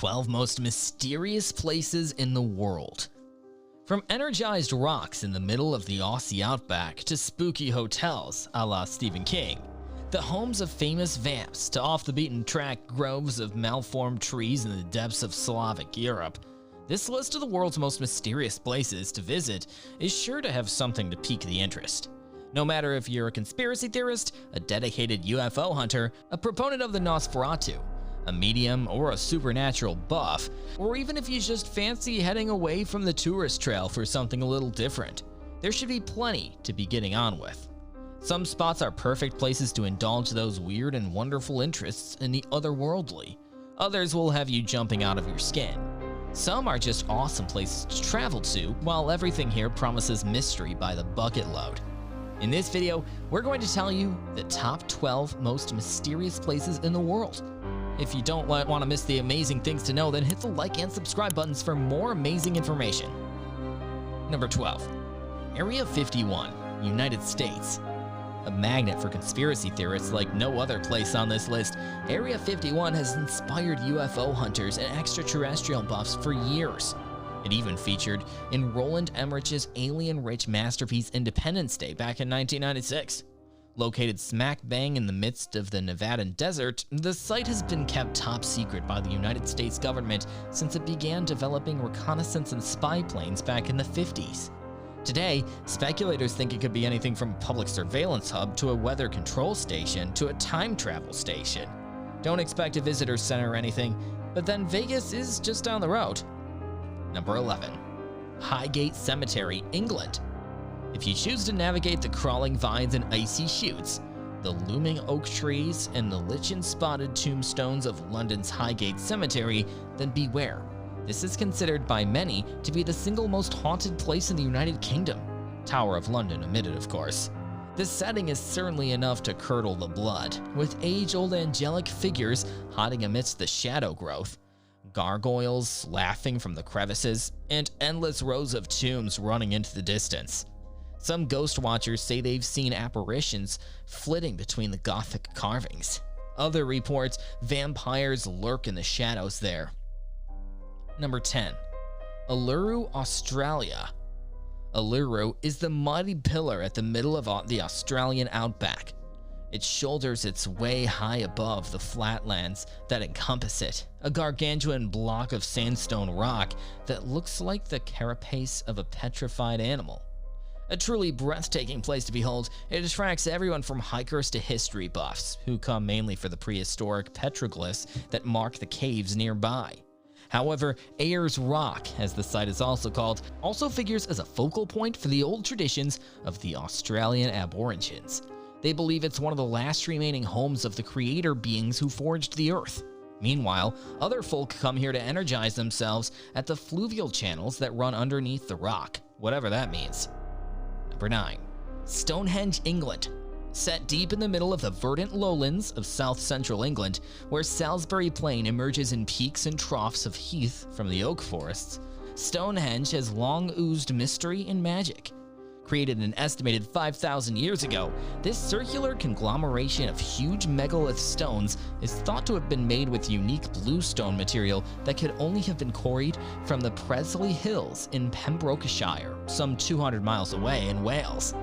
12 most mysterious places in the world. From energized rocks in the middle of the Aussie outback to spooky hotels a la Stephen King, the homes of famous vamps to off-the-beaten-track groves of malformed trees in the depths of Slavic Europe, this list of the world's most mysterious places to visit is sure to have something to pique the interest. No matter if you're a conspiracy theorist, a dedicated UFO hunter, a proponent of the Nosferatu, a medium or a supernatural buff, or even if you just fancy heading away from the tourist trail for something a little different, there should be plenty to be getting on with. Some spots are perfect places to indulge those weird and wonderful interests in the otherworldly. Others will have you jumping out of your skin. Some are just awesome places to travel to, while everything here promises mystery by the bucket load. In this video, we're going to tell you the top 12 most mysterious places in the world. If you don't want to miss the amazing things to know, then hit the like and subscribe buttons for more amazing information. Number 12. Area 51, United States. A magnet for conspiracy theorists like no other place on this list, Area 51 has inspired UFO hunters and extraterrestrial buffs for years. It even featured in Roland Emmerich's alien-rich masterpiece Independence Day back in 1996. Located smack bang in the midst of the Nevadan desert, the site has been kept top secret by the United States government since it began developing reconnaissance and spy planes back in the 50s. Today, speculators think it could be anything from a public surveillance hub to a weather control station to a time travel station. Don't expect a visitor center or anything, but then Vegas is just down the road. Number 11. Highgate Cemetery, England. If you choose to navigate the crawling vines and icy chutes, the looming oak trees, and the lichen-spotted tombstones of London's Highgate Cemetery, then beware. This is considered by many to be the single most haunted place in the United Kingdom. Tower of London omitted, of course. The setting is certainly enough to curdle the blood, with age-old angelic figures hiding amidst the shadow growth, gargoyles laughing from the crevices, and endless rows of tombs running into the distance. Some ghost watchers say they've seen apparitions flitting between the Gothic carvings. Other reports vampires lurk in the shadows there. Number 10. Uluru, Australia. Uluru is the mighty pillar at the middle of the Australian outback. It shoulders its way high above the flatlands that encompass it, a gargantuan block of sandstone rock that looks like the carapace of a petrified animal. A truly breathtaking place to behold, it attracts everyone from hikers to history buffs, who come mainly for the prehistoric petroglyphs that mark the caves nearby. However, Ayers Rock, as the site is also called, also figures as a focal point for the old traditions of the Australian Aborigines. They believe it's one of the last remaining homes of the creator beings who forged the earth. Meanwhile, other folk come here to energize themselves at the fluvial channels that run underneath the rock, whatever that means. Number 9. Stonehenge, England. Set deep in the middle of the verdant lowlands of south-central England, where Salisbury Plain emerges in peaks and troughs of heath from the oak forests, Stonehenge has long oozed mystery and magic. Created an estimated 5,000 years ago, this circular conglomeration of huge megalith stones is thought to have been made with unique bluestone material that could only have been quarried from the Presley Hills in Pembrokeshire, some 200 miles away in Wales.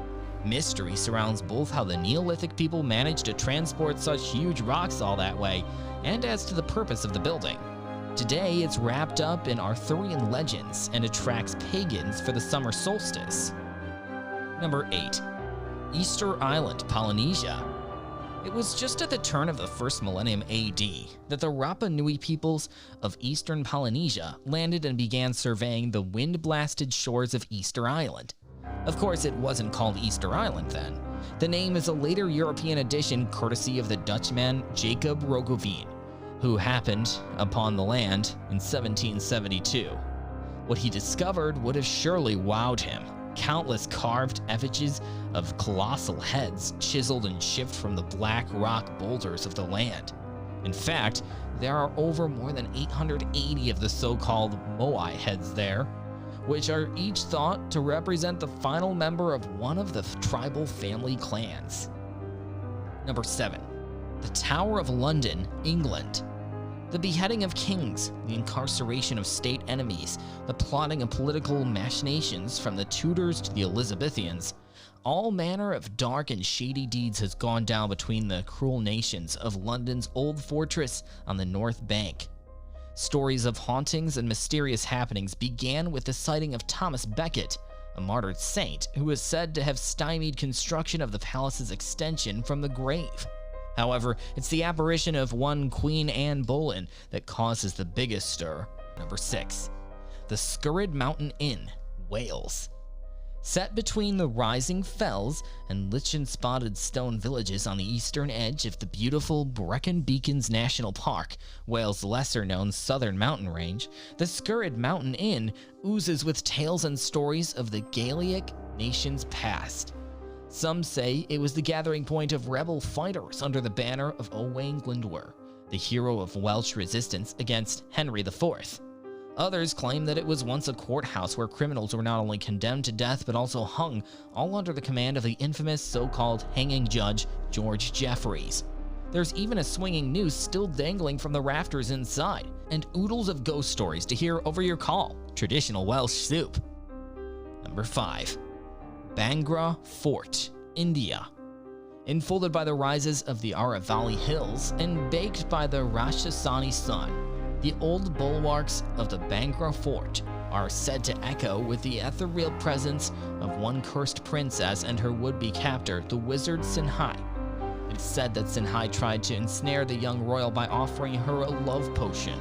Mystery surrounds both how the Neolithic people managed to transport such huge rocks all that way, and as to the purpose of the building. Today, it's wrapped up in Arthurian legends and attracts pagans for the summer solstice. Number 8. Easter Island, Polynesia. It was just at the turn of the first millennium AD that the Rapa Nui peoples of eastern Polynesia landed and began surveying the wind-blasted shores of Easter Island. Of course, it wasn't called Easter Island then. The name is a later European addition courtesy of the Dutchman Jacob Roggeveen, who happened upon the land in 1772. What he discovered would have surely wowed him. Countless carved effigies of colossal heads chiseled and chipped from the black rock boulders of the land. In fact, there are over more than 880 of the so-called Moai heads there, which are each thought to represent the final member of one of the tribal family clans. Number 7. The Tower of London, England. The beheading of kings, the incarceration of state enemies, the plotting of political machinations from the Tudors to the Elizabethans, all manner of dark and shady deeds has gone down between the cruel nations of London's old fortress on the North Bank. Stories of hauntings and mysterious happenings began with the sighting of Thomas Becket, a martyred saint who is said to have stymied construction of the palace's extension from the grave. However, it's the apparition of one Queen Anne Boleyn that causes the biggest stir. Number 6. The Scythe Mountain Inn, Wales. Set between the rising fells and lichen-spotted stone villages on the eastern edge of the beautiful Brecon Beacons National Park, Wales' lesser-known southern mountain range, the Scythe Mountain Inn oozes with tales and stories of the Gaelic nation's past. Some say it was the gathering point of rebel fighters under the banner of Owain Glyndwr, the hero of Welsh resistance against Henry IV. Others claim that it was once a courthouse where criminals were not only condemned to death but also hung, all under the command of the infamous so-called hanging judge George Jeffreys. There's even a swinging noose still dangling from the rafters inside, and oodles of ghost stories to hear over your call, traditional Welsh soup. Number 5. Bangra Fort, India. Enfolded by the rises of the Aravalli Hills and baked by the Rajasthani sun, the old bulwarks of the Bangra Fort are said to echo with the ethereal presence of one cursed princess and her would-be captor, the wizard Scythe. It's said that Scythe tried to ensnare the young royal by offering her a love potion.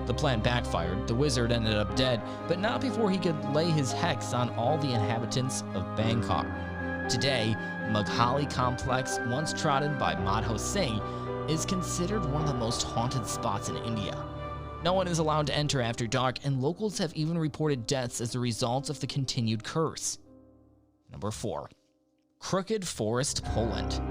The plan backfired, the wizard ended up dead, but not before he could lay his hex on all the inhabitants of Bangkok. Today, Mughali complex, once trodden by Madho Singh, is considered one of the most haunted spots in India. No one is allowed to enter after dark, and locals have even reported deaths as a result of the continued curse. Number 4. Crooked Forest, Poland.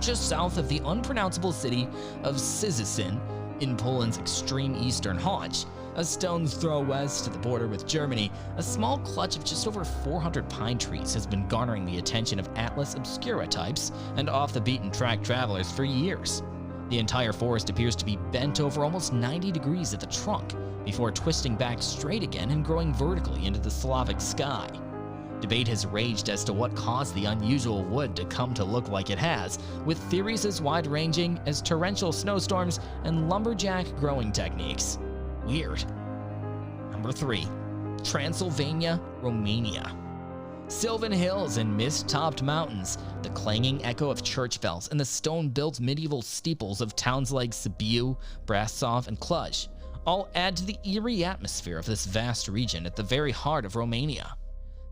Just south of the unpronounceable city of Scythe, in Poland's extreme eastern haunch, a stone's throw west to the border with Germany, a small clutch of just over 400 pine trees has been garnering the attention of Atlas Obscura types and off-the-beaten-track travelers for years. The entire forest appears to be bent over almost 90 degrees at the trunk, before twisting back straight again and growing vertically into the Slavic sky. Debate has raged as to what caused the unusual wood to come to look like it has, with theories as wide-ranging as torrential snowstorms and lumberjack growing techniques. Weird. Number 3. Transylvania, Romania. Sylvan hills and mist-topped mountains, the clanging echo of church bells, and the stone-built medieval steeples of towns like Sibiu, Brasov, and Cluj all add to the eerie atmosphere of this vast region at the very heart of Romania.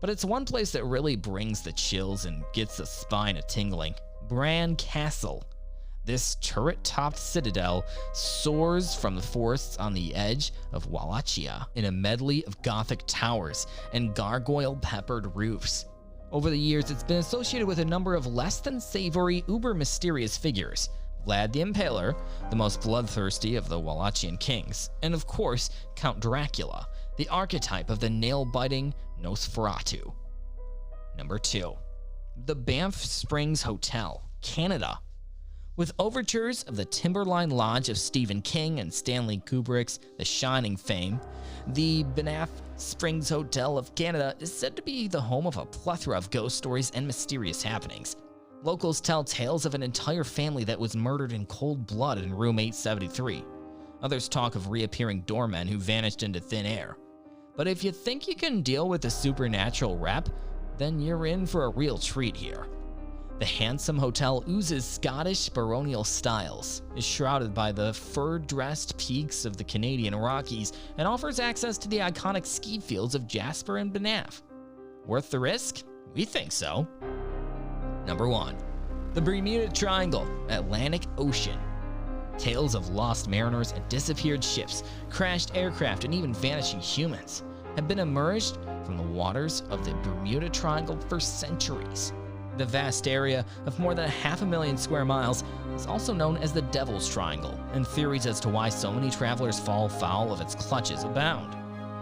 But it's one place that really brings the chills and gets the spine a-tingling. Bran Castle. This turret-topped citadel soars from the forests on the edge of Wallachia in a medley of Gothic towers and gargoyle-peppered roofs. Over the years, it's been associated with a number of less-than-savory, uber-mysterious figures. Vlad the Impaler, the most bloodthirsty of the Wallachian kings, and of course, Count Dracula, the archetype of the nail-biting Nosferatu. Number 2. The Banff Springs Hotel, Canada. With overtures of the Timberline Lodge of Stephen King and Stanley Kubrick's The Shining fame, the Banff Springs Hotel of Canada is said to be the home of a plethora of ghost stories and mysterious happenings. Locals tell tales of an entire family that was murdered in cold blood in room 873. Others talk of reappearing doormen who vanished into thin air. But if you think you can deal with the supernatural rep, then you're in for a real treat here. The handsome hotel oozes Scottish baronial styles, is shrouded by the fur-dressed peaks of the Canadian Rockies, and offers access to the iconic ski fields of Jasper and Banff. Worth the risk? We think so. Number 1. The Bermuda Triangle, Atlantic Ocean. Tales of lost mariners and disappeared ships, crashed aircraft, and even vanishing humans have been emerged from the waters of the Bermuda Triangle for centuries. The vast area of more than 500,000 square miles is also known as the Devil's Triangle, and theories as to why so many travelers fall foul of its clutches abound.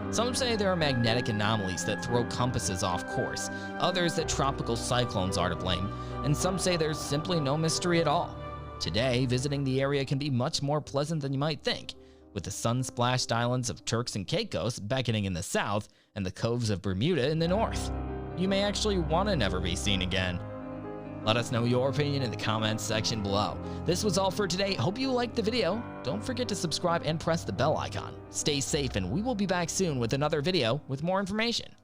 Some say there are magnetic anomalies that throw compasses off course, others that tropical cyclones are to blame, and some say there's simply no mystery at all. Today, visiting the area can be much more pleasant than you might think, with the sun-splashed islands of Turks and Caicos beckoning in the south and the coves of Bermuda in the north. You may actually want to never be seen again. Let us know your opinion in the comments section below. This was all for today. Hope you liked the video. Don't forget to subscribe and press the bell icon. Stay safe, and we will be back soon with another video with more information.